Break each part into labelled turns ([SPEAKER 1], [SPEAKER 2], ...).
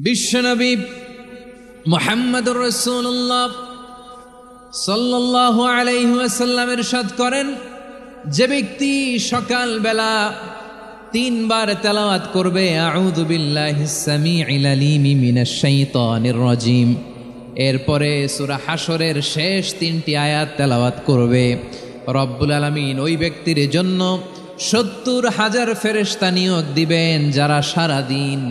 [SPEAKER 1] বিশ্বনবী মুহাম্মদুর রাসূলুল্লাহ সাল্লাল্লাহু আলাইহি ওয়াসাল্লাম ইরশাদ করেন, যে ব্যক্তি সকালবেলা 3 বার তেলাওয়াত করবে আউযু বিল্লাহিস সামিউল আলিম মিনাশ শাইতানির রাজিম, এরপরে সূরা হাশরের শেষ 3টি আয়াত তেলাওয়াত করবে, রব্বুল আলামিন ওই ব্যক্তির জন্য 70,000 ফেরেশতা নিয়োগ দিবেন যারা সারা দিন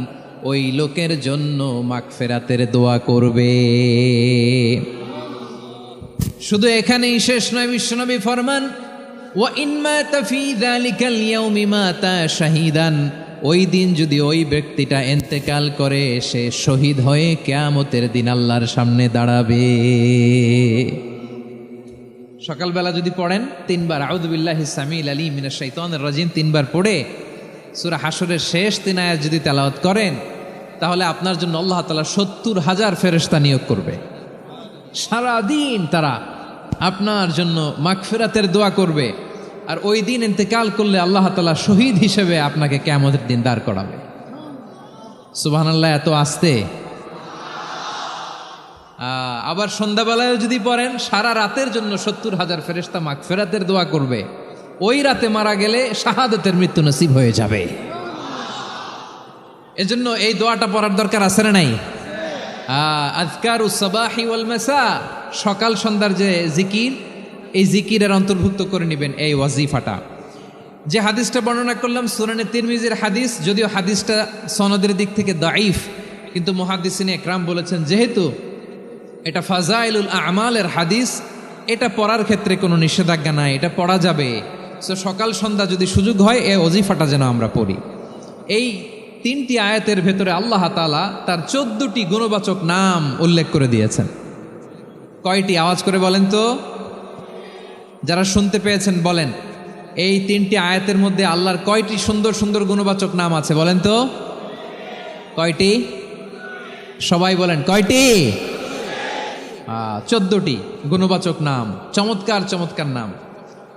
[SPEAKER 1] ওই লোকের জন্য মাগফিরাতের দোয়া করবে। শুধু এখানেই শেষ নয়, বিশ্বনবী ফরমান ওয়া ইন মাতা ফি যালিকাল ইয়াউমি মাতা শাহীদান, ওই দিন যদি ওই ব্যক্তিটা ইন্তেকাল করে সে শহীদ হয়ে কিয়ামতের দিন আল্লাহর সামনে দাঁড়াবে। সকালবেলা যদি পড়েন 3 বার আউযু বিল্লাহিস সামিউল আলিম মিনাশ শাইতানির রাজিম 3 বার পড়ে সূরা হাশরের শেষ 3 আয়াত যদি তেলাওয়াত করেন, তাহলে আপনার জন্য আল্লাহ তাআলা 70,000 ফেরেশতা নিয়োগ করবে। সারা দিন তারা আপনার জন্য মাগফিরাতের দোয়া করবে, আর ওই দিন ইন্তেকাল করলে আল্লাহ তাআলা শহীদ হিসেবে আপনাকে কিয়ামতের দিন দাঁড় করাবে। সুবহানাল্লাহ, এত আস্তে। আবার সন্ধ্যাবেলায় যদি পড়েন, সারা রাতের জন্য 70,000 ফেরেশতা মাগফিরাতের দোয়া করবে। ওই রাতে মারা গেলে শাহাদাতের মৃত্যু নসিব হয়ে যাবে। এজন্য এই দোয়াটা পড়ার দরকার আছে না নাই? আযকারুস সাবাহি ওয়াল মাসা, সকাল সন্ধ্যার যে জিকির, এই জিকিরের অন্তর্ভুক্ত করে নেবেন এই ওয়াজিফাটা। যে হাদিসটা বর্ণনা করলাম সুনানে তিরমিজির হাদিস, যদিও হাদিসটা সনদের দিক থেকে দাঈফ, কিন্তু মুহাদ্দিসিনে ইকরাম বলেছেন যেহেতু এটা ফাজাইলুল আমালের হাদিস, এটা পড়ার ক্ষেত্রে কোনো নিষেধাজ্ঞা নাই, এটা পড়া যাবে। সো সকাল সন্ধ্যা যদি সুযোগ হয় এই ওয়াজিফাটা যেন আমরা পড়ি। এই 3টি আয়াতের ভেতরে আল্লাহ তাআলা তার 14টি গুণবাচক নাম উল্লেখ করে দিয়েছেন। কয়টি? আওয়াজ করে বলেন তো, যারা শুনতে পেয়েছেন বলেন, এই 3টি আয়াতের মধ্যে আল্লাহর কয়টি সুন্দর সুন্দর গুণবাচক নাম আছে বলেন তো? কয়টি? সবাই বলেন কয়টি? 14টি গুণবাচক নাম, চমৎকার চমৎকার নাম।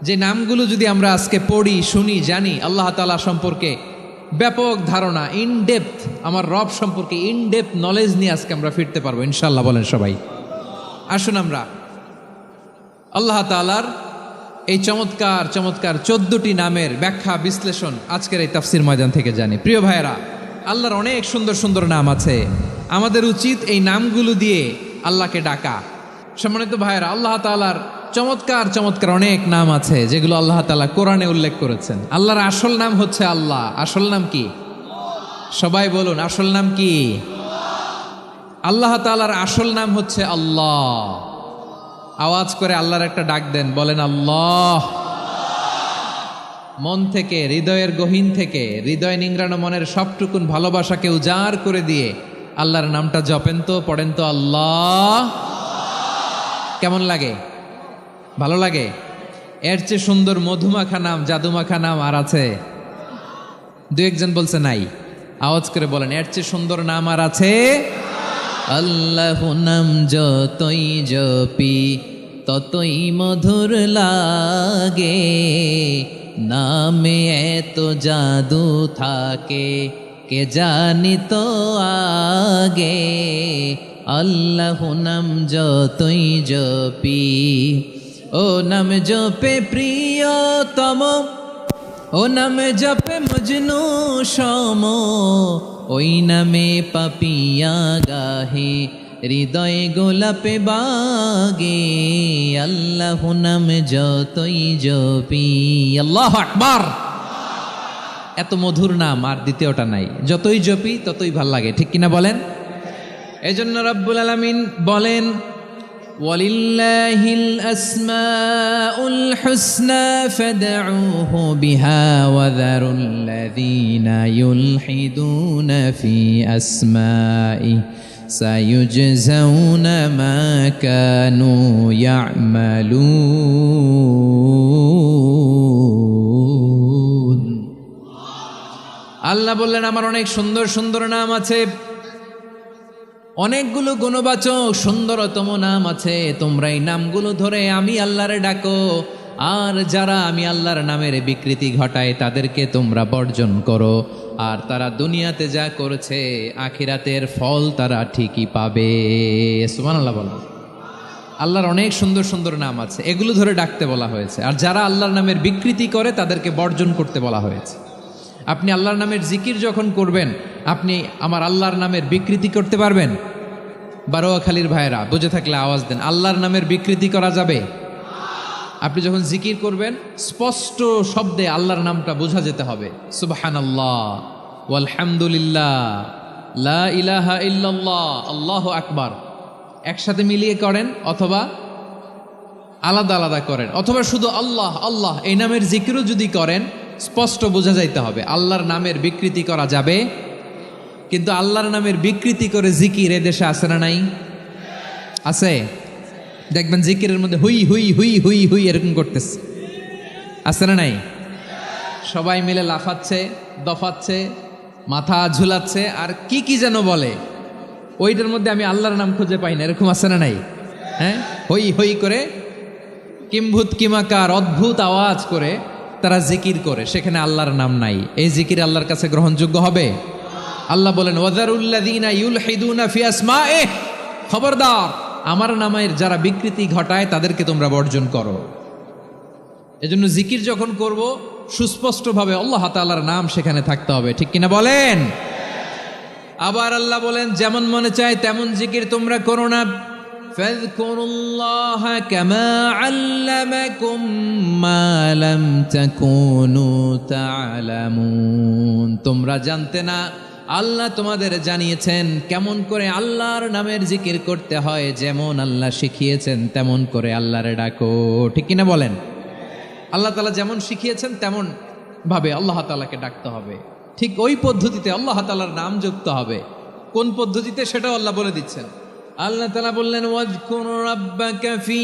[SPEAKER 1] যে নামগুলো যদি আমরা আজকে পড়ি, শুনি, জানি, আল্লাহ তাআলা সম্পর্কে ব্যাপক ধারণা, ইনডেপথ, আমার রব সম্পর্কে ইনডেপথ নলেজ নিয়ে আজকে আমরা ফিরতে পারবো ইনশাআল্লাহ। বলেন সবাই। আসুন আমরা আল্লাহ তাআলার এই চমৎকার চমৎকার 14টি নামের ব্যাখ্যা বিশ্লেষণ আজকের এই তাফসীর ময়দান থেকে জানি। প্রিয় ভাইয়েরা, আল্লাহর অনেক সুন্দর সুন্দর নাম আছে, আমাদের উচিত এই নামগুলো দিয়ে আল্লাহকে ডাকা। সম্মানিত ভাইয়েরা, আল্লাহ তাআলার চমৎকার চমৎকার অনেক নাম আছে যেগুলো আল্লাহ তাআলা কোরআনে উল্লেখ করেছেন। আল্লাহর আসল নাম হচ্ছে আল্লাহ। আসল নাম কি? সবাই বলুন, আসল নাম কি? আল্লাহ তাআলার আসল নাম হচ্ছে আল্লাহ। আওয়াজ করে আল্লাহর একটা ডাক দেন, বলেন আল্লাহ। মন থেকে, হৃদয়ের গহীন থেকে, হৃদয় নিংড়ানো মনের সবটুকুন ভালোবাসাকে উজাড় করে দিয়ে আল্লাহর নামটা জপেন তো, পড়েন তো আল্লাহ। কেমন লাগে? ভালো লাগে? এর চেয়ে সুন্দর মধুমাখা নাম, জাদুমাখা নাম আর আছে? 2-1 বলছে নাই। আওয়াজ করে বলেন, এর চেয়ে সুন্দর নাম আর আছে? আল্লাহ নাম যতই জপি ততই মধুর লাগে, নামে এত জাদু থাকে কে জানি তো আগে। আল্লাহ নাম যতই জপি, ও নাম জপে প্রিয়তম, ও নামে জপে মজনু সম, ওই নামে পাপিয়া গাহে হৃদয়ে গোলাপে বাগে। আল্লাহ নাম যতই জপি। আল্লাহু আকবার। এত মধুর নাম আর দ্বিতীয়টা নাই, যতই জপি ততই ভাল লাগে, ঠিক কিনা বলেন? এজন্য রব্বুল আলামিন বলেন, ওয়ালিল্লাহিল আসমাউল হুসনা ফাদউহু বিহা ওয়া যারুল্লাযীনা ইউলহিদুনা ফি আসমাই সায়ুজজাউনা মা কানু ইয়ামালুন। আল্লাহ বললেন, আমার অনেক সুন্দর সুন্দর নাম আছে, অনেকগুলো গুণবাচক সুন্দরতম নাম আছে, তোমরা এই নামগুলো ধরে আমি আল্লাহরে ডাকো, আর যারা আমি আল্লাহর নামের বিকৃতি ঘটায় তাদেরকে তোমরা বর্জন করো। আর তারা দুনিয়াতে যা করেছে আখিরাতের ফল তারা ঠিকই পাবে। সুবহানাল্লাহ বলো। আল্লাহর অনেক সুন্দর সুন্দর নাম আছে, এগুলো ধরে ডাকতে বলা হয়েছে। আর যারা আল্লাহর নামের বিকৃতি করে তাদেরকে বর্জন করতে বলা হয়েছে। আপনি আল্লাহর নামের জিকির যখন করবেন, আপনি আমার আল্লাহর নামের বিকৃতি করতে পারবেন? বারোয়াখালীর ভাইয়েরা বুঝে থাকলে আওয়াজ দেন। আল্লাহর নামের বিকৃতি করা যাবে? আপনি যখন জিকির করবেন স্পষ্ট শব্দে আল্লাহর নামটা বোঝা যেতে হবে। সুবহানাল্লাহ, ওয়ালহামদুলিল্লাহ, লা ইলাহা ইল্লাল্লাহ, আল্লাহু আকবার একসাথে মিলিয়ে করেন, অথবা আলাদা আলাদা করেন, অথবা শুধু আল্লাহ আল্লাহ এই নামের জিকিরও যদি করেন স্পষ্ট বোঝা যাইতে হবে। আল্লাহর নামের বিকৃতি করা যাবে, কিন্তু আল্লাহর নামের বিকৃতি করে জিকির এদেশে আছে না নাই? আছে। দেখবেন জিকিরের মধ্যে হুই হুই হুই হুই হুই এরকম করতেছে, আছে না নাই? সবাই মিলে লাফাচ্ছে, দফাচ্ছে, মাথা ঝুলাচ্ছে, আর কি কি যেন বলে, ওইটার মধ্যে আমি আল্লাহর নাম খুঁজে পাই না, এরকম আছে না নাই? হ্যাঁ, হই হই করে কিম্ভূত কিমাকার অদ্ভুত আওয়াজ করে তারা জিকির করে, সেখানে আল্লাহর নাম নাই। এই জিকির আল্লাহর কাছে গ্রহণযোগ্য হবে? আল্লাহ বলেন ওয়াযারুল্লাযীনা ইউলহিদুনা ফি আসমাইহি, খবরদার আমার নামের যারা বিকৃতি ঘটায় তাদেরকে তোমরা বর্জন করো। এজন্য জিকির যখন করব সুস্পষ্টভাবে আল্লাহ তাআলার নাম সেখানে থাকতে হবে, ঠিক কিনা বলেন? আবার আল্লাহ বলেন যেমন মনে চায় তেমন জিকির তোমরা করো না। ফাযকুরুল্লাহা কামা আল্লামাকুম মা লাম তাকুনু তা'লামুন, তোমরা জানতে না, আল্লাহ তোমাদের জানিয়েছেন কেমন করে আল্লাহর নামের জিকির করতে হয়, যেমন আল্লাহ শিখিয়েছেন তেমন করে আল্লাহরে ডাকো, ঠিক কিনা বলেন? আল্লাহ তাআলা যেমন শিখিয়েছেন তেমন ভাবে আল্লাহ তাআলাকে ডাকতে হবে, ঠিক ওই পদ্ধতিতে আল্লাহ তাআলার নাম যুক্ত হবে। কোন পদ্ধতিতে সেটাও আল্লাহ বলে দিচ্ছেন। আল্লাহ তাআলা বললেন ওয়াজকুর রাব্বাকা ফি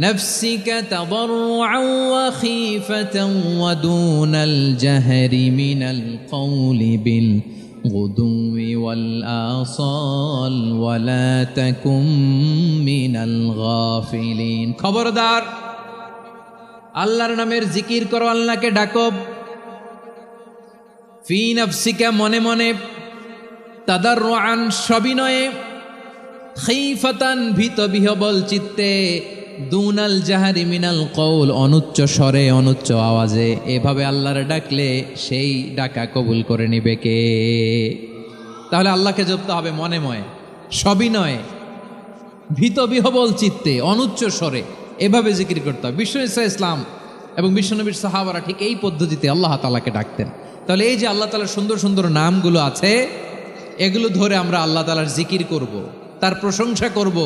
[SPEAKER 1] নাফসিকা তাদাররুআন ওয়া খীফাতান ওয়া দুনাল জাহরি মিনাল কওলি বিল গুদুই ওয়াল আসাল ওয়া লা তাকুম মিনাল গাফিলিন, খবরদার আল্লাহর নামের জিকির করো, আল্লাহকে ডাকো। ফি নাফসিকা মনে মনে, তাদাররুআন সবিনয়ে, খীফাতান ভীত বিহবল চিত্তে, দুনাল জাহারি মিনাল কওল অনুচ্চ স্বরে অনুচ্চ আওয়াজে। এভাবে আল্লাহর ডাকলে সেই ডাকা কবুল করে নিবে কে? তাহলে আল্লাহকে জপতে হবে মনে মনে, সবিনয়ে, ভীত বিহবল চিত্তে, অনুচ্চ স্বরে, এভাবে জিকির করতে হবে। বিশ্ব ইসলাম এবং বিশ্বনবীর সাহাবারা ঠিক এই পদ্ধতিতে আল্লাহ তাআলাকে ডাকতেন। তাহলে এই যে আল্লাহ তাআলার সুন্দর সুন্দর নামগুলো আছে, এগুলো ধরে আমরা আল্লাহ তাআলার জিকির করব, তার প্রশংসা করব,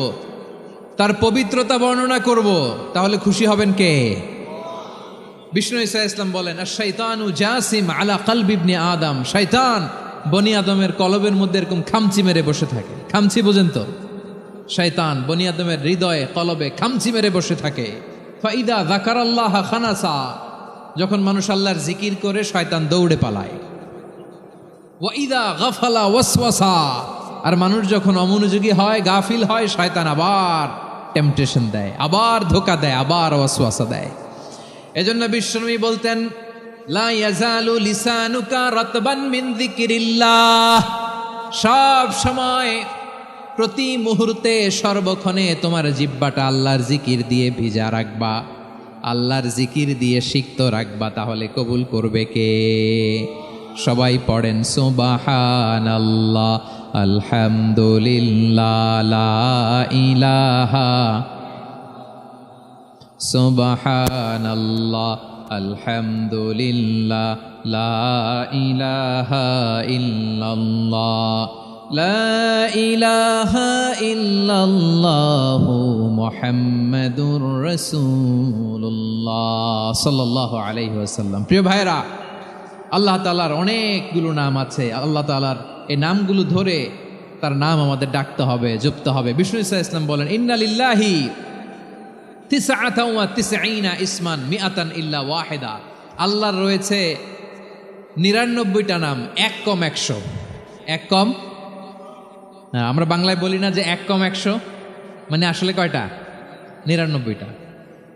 [SPEAKER 1] তার পবিত্রতা বর্ণনা করব, তাহলে খুশি হবেন কে? বিষ্ণু ঈসা ইসলাম বলেন আশ-শাইতানু জাসিম আলা কলবি ইবনে আদম, শয়তান বনি আদমের কলবের মধ্যে এরকম খামচি মেরে বসে থাকে। খামচি বোঝেন তো? শয়তান বনি আদমের হৃদয়ে কলবে খামচি মেরে বসে থাকে। ফাইদা যাকারাল্লাহ খানাসা, যখন মানুষ আল্লাহর জিকির করে শয়তান দৌড়ে পালায়। ওয়াইদা গাফালা ওয়াসওয়াসা, আর মানুষ যখন অমনোযোগী হয়, গাফিল হয়, শয়তান আবার টেম্পটেশন দেয়, আবার ধোঁকা দেয়, আবার ওয়াসওয়াসা দেয়। এজন্য বিশ্বনবী বলতেন লা ইয়াজালু লিসানুকা রাতবান মিন যিকরিল্লাহ, সব সময় প্রতি মুহূর্তে সর্বক্ষণে তোমার জিহ্বাটা আল্লাহর জিকির দিয়ে ভিজা রাখবা, আল্লাহর জিকির দিয়ে সিক্ত রাখবা, তাহলে কবুল করবে কে? সবাই পড়েন সুবহানাল্লাহ, আলহামদুলিল্লাহ, লা ইলাহা, সুবহানাল্লাহ, আলহামদুলিল্লাহ, লা ইলাহা ইল্লাল্লাহ, লা ইলাহা ইল্লাল্লাহু মুহাম্মাদুর রাসূলুল্লাহ সাল্লাল্লাহু আলাইহি ওয়াসাল্লাম। প্রিয় ভাইরা, আল্লাহ তাআলার অনেকগুলো নাম আছে। আল্লাহ তাআলার এই নামগুলো ধরে তার নাম আমাদের ডাকতে হবে, জপতে হবে। বিষ্ণু ঈসা ইসলাম বলেন ইন্না লিল্লাহি তিসআতান ওয়া তিসঈনা ইসমান মিআতান ইল্লা ওয়াহিদা, আল্লাহর রয়েছে 99টা নাম, এক কম 100। এক কম, আমরা বাংলায় বলি না যে এক কম 100, মানে আসলে কয়টা? 99টা।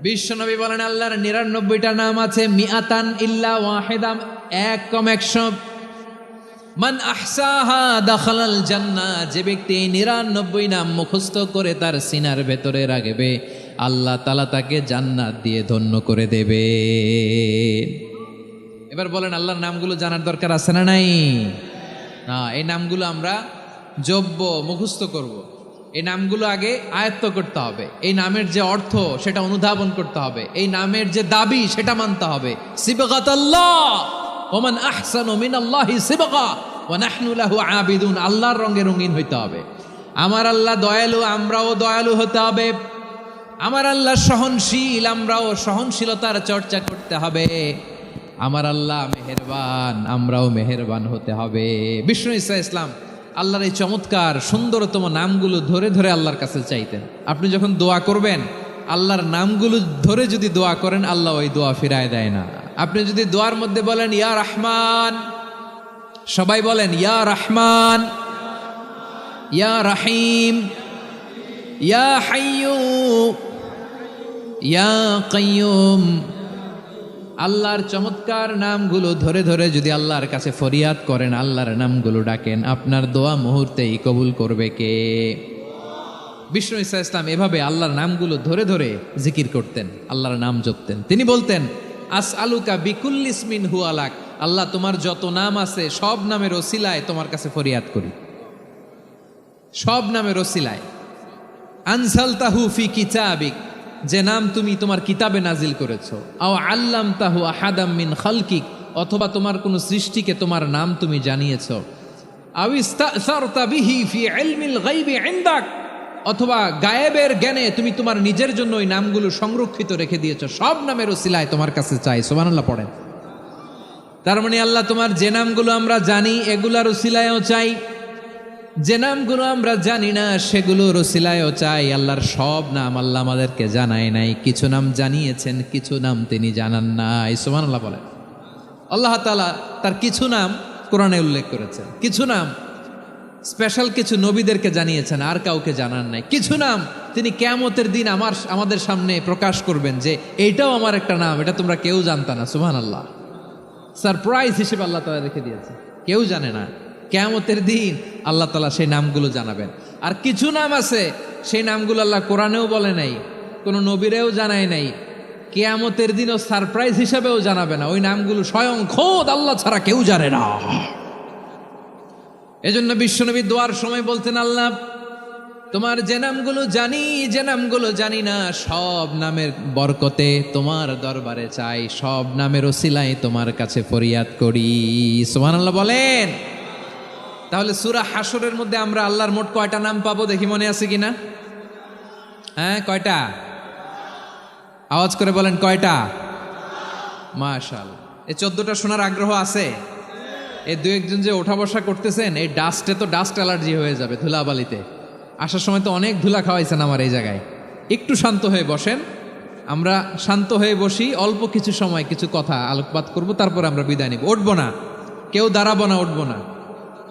[SPEAKER 1] বিশ্বনবী বলেন আল্লাহর 99টা নাম আছে, মিআতান ইল্লা ওয়াহিদা, এক কম 100। মান আহসাহা দাখালাল জান্নাহ, যে ব্যক্তি 99 নাম মুখস্থ করে তার সিনার ভেতরে রাখবে, আল্লাহ তাআলা তাকে জান্নাত দিয়ে ধন্য করে দেবে। এবার বলেন আল্লাহর নামগুলো জানার দরকার আছে না নাই? না, এই নামগুলো আমরা যোগ্য মুখস্থ করব। এই নামগুলো আগে আয়ত্ত করতে হবে। এই নামের যে অর্থ সেটা অনুধাবন করতে হবে। এই নামের যে দাবি সেটা মানতে হবে। সিবগাতাল্লাহ ওয়া মান আহসানু মিনাল্লাহি সিবগা ওয়া নাহনু লাহু আবিদুন। আল্লাহর রঙে রঙিন হইতে হবে। আমার আল্লাহ দয়ালু, আমরাও দয়ালু হতে হবে। আমার আল্লাহ সহনশীল, আমরাও সহনশীলতার চর্চা করতে হবে। আমার আল্লাহ মেহেরবান, আমরাও মেহেরবান হতে হবে। বিষ্ণু ঈসা ইসলাম আল্লাহর এই চমৎকার সুন্দরতম নামগুলো ধরে ধরে আল্লাহর কাছে চাইতেন। আপনি যখন দোয়া করবেন, আল্লাহর নামগুলো ধরে যদি দোয়া করেন, আল্লাহ ওই দোয়া ফিরায় দেয় না। আপনি যদি দোয়ার মধ্যে বলেন ইয়া রহমান, সবাই বলেন ইয়া রহমান, ইয়া রাহিম, ইয়া হাইয়্যু, ইয়া কাইয়্যুম, আল্লাহর চমৎকার নামগুলো ধরে ধরে যদি আল্লাহর কাছে ফরিয়াদ করেন, আল্লাহর নামগুলো ডাকেন, আপনার দোয়া মুহূর্তেই কবুল করবে কে? বিষ্ণু ঈসা ইসলাম এভাবে আল্লাহর নামগুলো ধরে ধরে জিকির করতেন, আল্লাহর নাম জপতেন। তিনি বলতেন আসআলুকা বিকুল্লি ইসমিন হুয়া লাক, আল্লাহ তোমার যত নাম আছে সব নামের ওসিলায় তোমার কাছে ফরিয়াদ করি, সব নামের ওসিলায়। আনজালতাহু ফি কিতাবিক, যে নাম তুমি তোমার কিতাবে নাজিল করেছো। আও আল্লামতাহু আহাদাম মিন খালকিক, অথবা তোমার কোন সৃষ্টিকে তোমার নাম তুমি জানিয়েছো। আও ইস্তাসারতা বিহি ফি ইলমিল গায়বি ইনদাক, অথবা গায়েবের জ্ঞানে তুমি তোমার নিজের জন্য ওই নামগুলো সংরক্ষিত রেখে দিয়েছো। সব নামের ওসিলায় তোমার কাছে চাই। সুবহানাল্লাহ পড়েন। তার মানে আল্লাহ তোমার যে নামগুলো আমরা জানি এগুলার ওসিলায়ও চাই, যে নামগুলো আমরা জানি না সেগুলোর ওসিলায়ও চাই। আল্লাহর সব নাম আল্লাহ আমাদেরকে জানায় নাই, কিছু নাম জানিয়েছেন, কিছু নাম তিনি জানান নাই। সুবহানাল্লাহ বলেন। আল্লাহ তাআলা তার কিছু নাম কোরআনে উল্লেখ করেছেন, কিছু নাম স্পেশাল কিছু নবীদেরকে জানিয়েছেন, আর কাউকে জানান নাই। কিছু নাম তিনি কিয়ামতের দিন আমাদের সামনে প্রকাশ করবেন যে এইটাও আমার একটা নাম, এটা তোমরা কেউ জানতা না। সুবহানাল্লাহ, সারপ্রাইজ হিসেবে আল্লাহ তাআলা রেখে দিয়েছে, কেউ জানে না। কিয়ামতের দিন আল্লাহ তাআলা সেই নামগুলো জানাবেন। আর কিছু নাম আছে সেই নামগুলো আল্লাহ কোরআনেও বলে নাই, কোনো নবীরেও জানায় নাই, কিয়ামতের দিনও সারপ্রাইজ হিসেবেও জানাবে না। ওই নামগুলো স্বয়ং খোদ আল্লাহ ছাড়া কেউ জানে না। এজন্য বিশ্বনবী দোয়ার সময় বলতেন, আল্লাহ তোমার যে নামগুলো জানি, যে নামগুলো জানি না, সব নামের বরকতে তোমার দরবারে চাই, সব নামের ওসিলায় তোমার কাছে ফরিয়াদ করি। সুবহানাল্লাহ বলেন। তাহলে সূরা হাশরের মধ্যে আমরা আল্লাহর মোট কয়টা নাম পাবো দেখি, মনে আছে কিনা? হ্যাঁ, কয়টা? আওয়াজ করে বলেন কয়টা? মাশাআল্লাহ। এই 14টা শোনার আগ্রহ আছে? এই দু একজন যে ওঠা বসা করতেছেন, এই ডাস্টে তো ডাস্ট অ্যালার্জি হয়ে যাবে, ধুলাবালিতে। আসার সময় তো অনেক ধুলা খাওয়াইছেন আমার এই জায়গায়। একটু শান্ত হয়ে বসেন, আমরা শান্ত হয়ে বসি, অল্প কিছু সময় কিছু কথা আলোকপাত করব, তারপর আমরা বিদায় নিব। উঠবো না, কেউ দাঁড়াবো না, উঠবো না।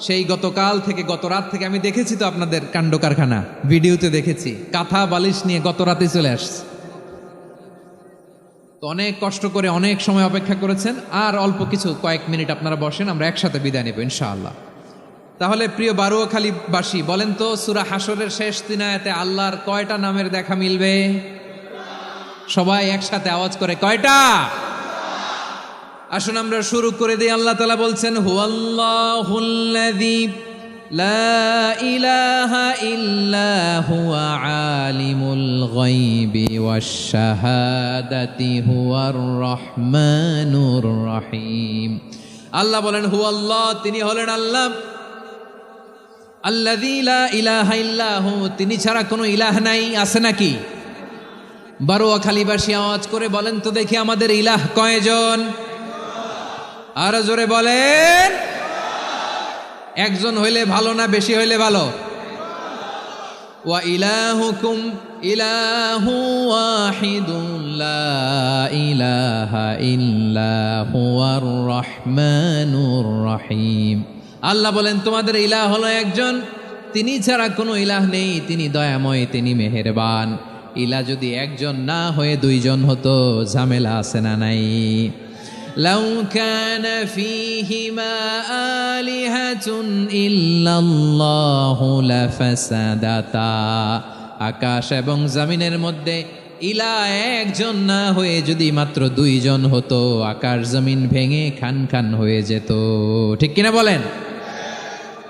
[SPEAKER 1] সেই গতকাল থেকে, গত রাত থেকে আমি দেখেছি তো আপনাদের কাণ্ড কারখানা, ভিডিওতে দেখেছি, কাঁথা বালিশ নিয়ে গত রাতে চলে আসছে। তো অনেক কষ্ট করে অনেক সময় অপেক্ষা করেছেন, আর অল্প কিছু কয়েক মিনিট আপনারা বসেন, আমরা একসাথে বিদায় নেব ইনশাআল্লাহ। তাহলে প্রিয় বারুয়াখালীবাসী বলেন তো, সূরা হাশরের শেষ 3 আয়াতে আল্লাহর কয়টা নামের দেখা মিলবে? সবাই একসাথে আওয়াজ করে কয়টা? আসুন আমরা শুরু করে দিই। আল্লাহ তাআলা বলছেন, হুয়াল্লাহুল্লাযী লা ইলাহা ইল্লা হুয়া আলিমুল গায়বি ওয়াশ শাহাদাতি হুয়ার রহমানুর রহিম। আল্লাহ বলেন হুয়াল্লাহ, তিনি হলেন আল্লাহ। আল্লাযী লা ইলাহা ইল্লা হু, তিনি ছাড়া কোনো ইলাহ নাই। আছে নাকি? বারুয়াখালীবাসী আওয়াজ করে বলেন তো দেখি, আমাদের ইলাহ কয়জন? আর জোরে বলেন। একজন হইলে ভালো না বেশি হইলে ভালো? ওয়া ইলাহুকুম ইলাহু ওয়াহিদুন লা ইলাহা ইল্লা হুয়ার রহমানুর রহিম। আল্লাহ বলেন তোমাদের ইলাহ হলো একজন, তিনি ছাড়া কোনো ইলাহ নেই, তিনি দয়াময়, তিনি মেহেরবান। ইলা যদি একজন না হয়ে দুইজন হতো, ঝামেলা আছে না নাই? লাউ কানা ফীহিমা আলিহাতুন ইল্লাল্লাহু লাফাসাদাতা, আকাশ এবং জমিনের মধ্যে ইলা একজন না হয়ে যদি মাত্র দুইজন হতো, আকাশ জমিন ভেঙে খান খান হয়ে যেত। ঠিক কিনা বলেন?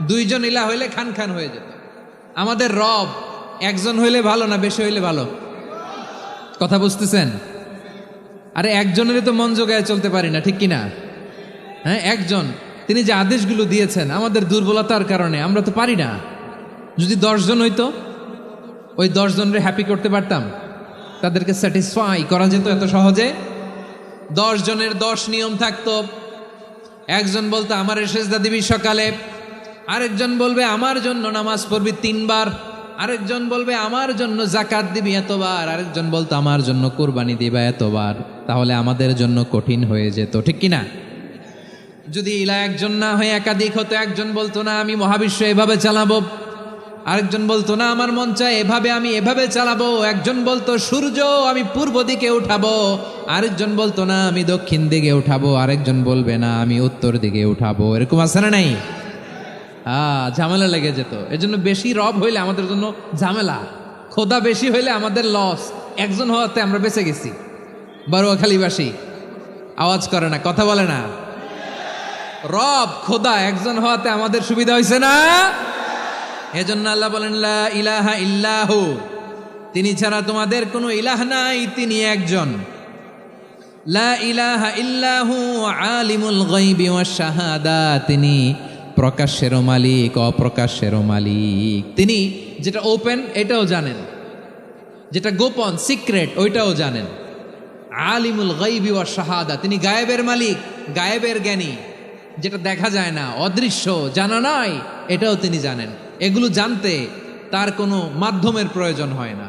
[SPEAKER 1] দুইজন ইলা হইলে খান খান হয়ে যেত। আমাদের রব একজন হইলে ভালো না বেশি হইলে ভালো? কথা বুঝতেছেন? আরে একজনেরই তো মন জোগায় চলতে পারি না, ঠিক কিনা? হ্যাঁ, একজন, তিনি যে আদেশগুলো দিয়েছেন আমাদের দুর্বলতার কারণে আমরা তো পারি না। যদি 10 জন হইতো, ওই 10 জনের হ্যাপি করতে পারতাম, তাদেরকে স্যাটিসফাই করা যেত এত সহজে? 10 জনের 10 নিয়ম থাকতো। একজন বলতো আমার সেজদা দিবি সকালে, আরেকজন বলবে আমার জন্য নামাজ পড়বি 3 বার, আরেকজন বলবে আমার জন্য যাকাত দিবি এতবার, আরেকজন বলতো আমার জন্য কুরবানি দিবা এতবার। তাহলে আমাদের জন্য কঠিন হয়ে যেত, ঠিক কিনা? যদি ইলা একজন না হয়ে একাধিক হতো, একজন বলতো না আমি মহাবিশ্ব এভাবে চালাবো, আরেকজন বলতো না আমার মন চায় এভাবে, আমি এভাবে চালাবো, একজন বলতো সূর্য আমি পূর্ব দিকে উঠাবো, আরেকজন বলতো না আমি দক্ষিণ দিকে উঠাবো, আরেকজন বলবে না আমি উত্তর দিকে উঠাবো। এরকম আছে না নাই? ঝামেলা লেগে যেত। এজন্য বেশি রব হইলে আমাদের জন্য ঝামেলা, খোদা বেশি হইলে আমাদের লস। একজন হওয়াতে আমরা বেঁচে গেছি। বারুয়াখালীবাসী আওয়াজ করে না, কথা বলে না। রব খোদা একজন হওয়াতে আমাদের সুবিধা হয়েছে না? এজন্য আল্লাহ বলেন লা ইলাহা ইল্লাহু, তিনি ছাড়া তোমাদের কোনো ইলাহ নাই, তিনি একজন। লা ইলাহা ইল্লাহু আলিমুল গায়বি ওয়াশ শাহাদা, তিনি প্রকাশ্যেরও মালিক অপ্রকাশ্যেরও মালিক। তিনি যেটা ওপেন এটাও জানেন, যেটা গোপন সিক্রেট ওইটাও জানেন। আলিমুল গায়বি ওয়াশ শাহাদা, তিনি গায়েবের মালিক, গায়েবের জ্ঞানী, যেটা দেখা যায় না, অদৃশ্য, জানা নাই, এটাও তিনি জানেন। এগুলো জানতে তার কোনো মাধ্যমের প্রয়োজন হয় না।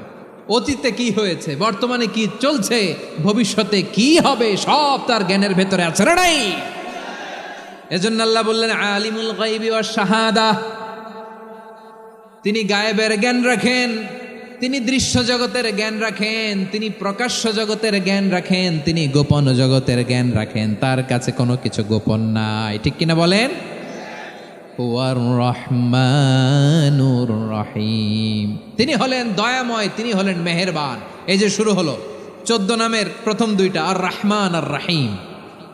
[SPEAKER 1] অতীতে কি হয়েছে, বর্তমানে কি চলছে, ভবিষ্যতে কি হবে, সব তার জ্ঞানের ভেতরে আছে না নাই? এজন্য আল্লাহ বললেন আলিমুল গায়বি ওয়াশ শাহাদা, তিনি গায়েবের জ্ঞান রাখেন, তিনি দৃশ্য জগতের জ্ঞান রাখেন, তিনি প্রকাশ্য জগতের জ্ঞান রাখেন, তিনি গোপন জগতের জ্ঞান রাখেন। তার কাছে কোনো কিছু গোপন নাই, ঠিক কিনা বলেন? হুয়ার রহমানুর রহিম, তিনি হলেন দয়াময়, তিনি হলেন মেহেরবান। এই যে শুরু হলো 14 নামের প্রথম 2টা, আর রহমান আর রহিম।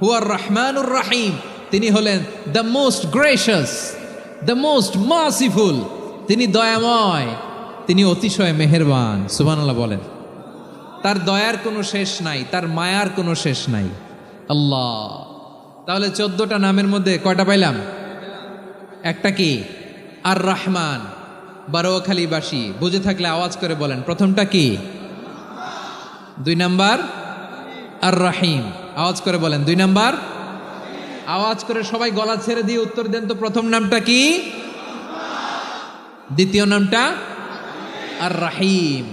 [SPEAKER 1] হুয়ার রহমানুর রহিম, তিনি হলেন the most gracious, the most merciful, তিনি দয়াময়, তিনি অতিশয় মেহেরবান। সুবহানাল্লাহ বলেন। তার দয়ার কোনো শেষ নাই, তার মায়ার কোনো শেষ নাই। আল্লাহ, তাহলে 14টা নামের মধ্যে কয়টা পাইলাম? একটা কি? আর রহমান। বারোয়াখালীবাসী বুঝে থাকলে আওয়াজ করে বলেন, প্রথমটা কি? 2 নাম্বার আর রহিম। আওয়াজ করে বলেন 2 নাম্বার। আওয়াজ করে সবাই গলা ছেড়ে দিয়ে উত্তর দেন তো, প্রথম নামটা কি? দ্বিতীয় নামটা? আর রহিম।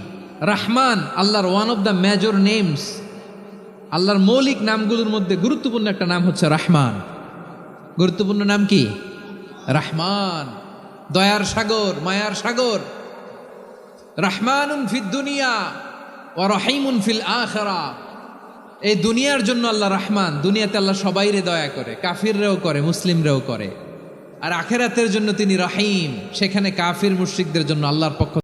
[SPEAKER 1] রহমান আল্লাহর one of the major names, আল্লাহর মৌলিক নামগুলোর মধ্যে গুরুত্বপূর্ণ একটা নাম হচ্ছে রহমান। গুরুত্বপূর্ণ নাম কি? রহমান, দয়ার সাগর, মায়ার সাগর। রহমানুন ফিদ দুনিয়া ওয়া রহিমুন ফিল আখিরা। এই দুনিয়ার জন্য আল্লাহ রহমান, দুনিয়াতে আল্লাহ সবাইরে দয়া করে, কাফিররাও করে, মুসলিমরাও করে। আর আখিরাতের জন্য তিনি রহিম, সেখানে কাফির মুশরিকদের জন্য আল্লাহর পক্ষ